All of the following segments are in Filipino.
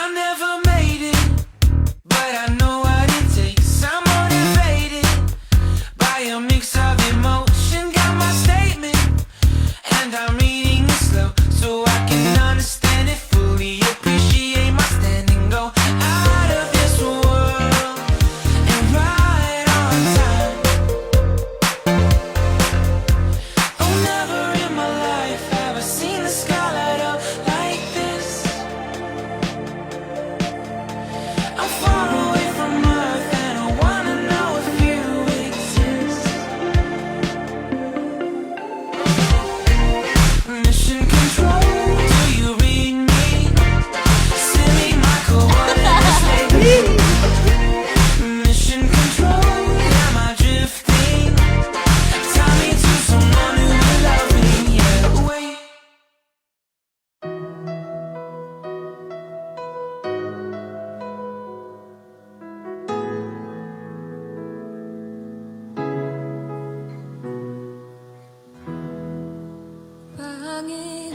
I never made it, but I know what it takes. I'm motivated by a mix of emotion. Got my statement, and I'm reading it slow so I can understand it fully. Appreciate my standing, go out of this world and right on time. Oh, never in my life have I seen the sky light up like this. I'm far away from Earth and I wanna know if you exist. Mission control, do you read me? Send me my coordinates lately. Mission control, am I drifting? Tie me to someone who will love me, yeah. Wait.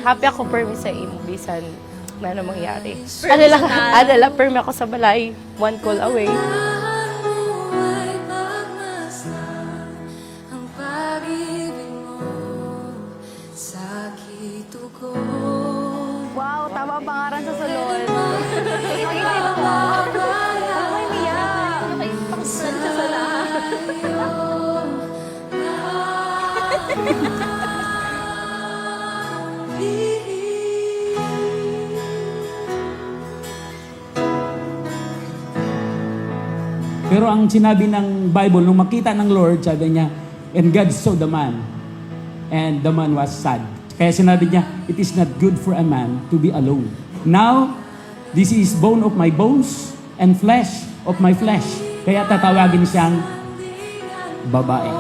Happy ako permi sa imo bisan na ano mangyari. Ano lang permi ako sa balay, one call away. Wow, tama ang pangaran sa salon. Ay, Mia. Nakipagsan siya sa lahat. Pero ang sinabi ng Bible, nung makita ng Lord, sabi niya, and God saw the man, and the man was sad. Kaya sinabi niya, it is not good for a man to be alone. Now, this is bone of my bones, and flesh of my flesh. Kaya tatawagin siyang babae.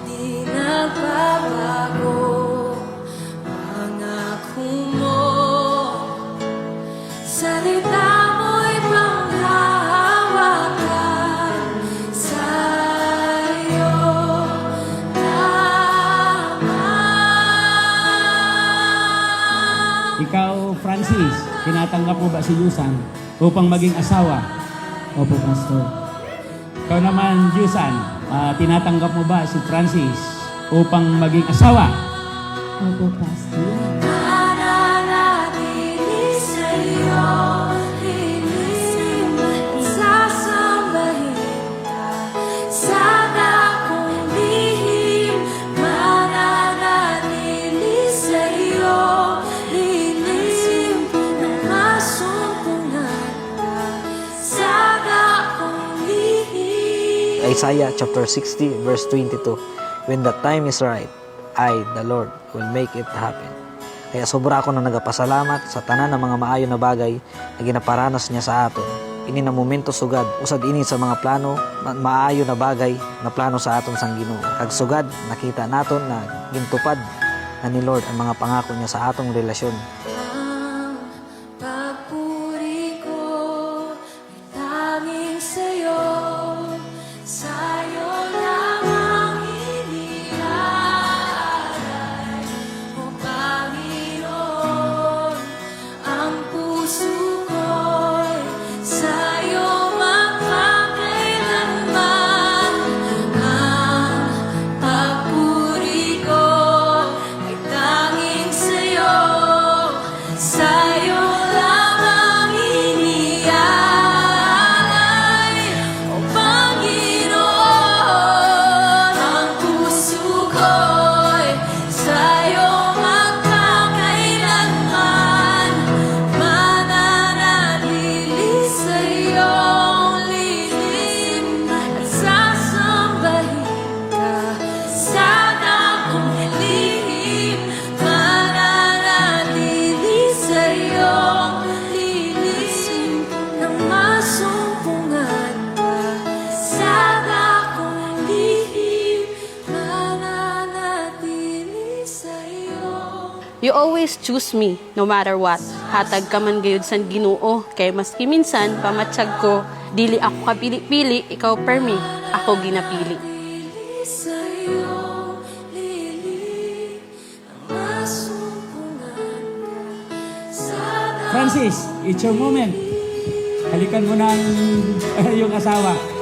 Di nagbabago pangako mo. Salita mo'y panghahawakan sa'yo naman. Ikaw, Francis, tinatanggap mo ba si Yusan upang maging asawa? Opo, Pastor. Ikaw naman, Yusan, tinatanggap mo ba si Francis upang maging asawa? Opo, Pastor. Mananatili sa'yo, lilim at sasambahin ka sa dakong lihim. Mananatili sa'yo, lilim at masumpungan ka sa dakong lihim. Isaiah chapter 60 verse 22. When the time is right, I, the Lord, will make it happen. Kaya sobra ako na nagapasalamat sa tanan ng mga maayo na bagay na ginaparanas niya sa aton. Ini na momento sugad, usad ini sa mga plano, maayo na bagay na plano sa aton sang Ginoo. Kag sugad, nakita naton na gintupad na ni Lord ang mga pangako niya sa atong relasyon. Ang pagpuri ko ay tanging sa'yo, sa'yo lamang iniaalay, O Panginoon. Ang puso ko'y sa'yo magpakailanman. Ang pagpuri ko ay tanging sa'yo, sa'yo lamang iniaalay, O Panginoon. Ang puso ko'y sa'yo magpakailanman. Mananatili sa iyong lilim at sasambahin ka sa dakong lihim. Mananatili sa iyong lilim nang masumpungan ka sa dakong lihim. Mananatili sa iyong You always choose me, no matter what. Hatag ka man gayud san Ginoo, kay maski minsan pamatsyag ko, dili ako kapili-pili, ikaw permi, ako ginapili. sa iyong lilim nang masumpungan ka sa Francis, it's your moment. Halikan mo ng yung asawa.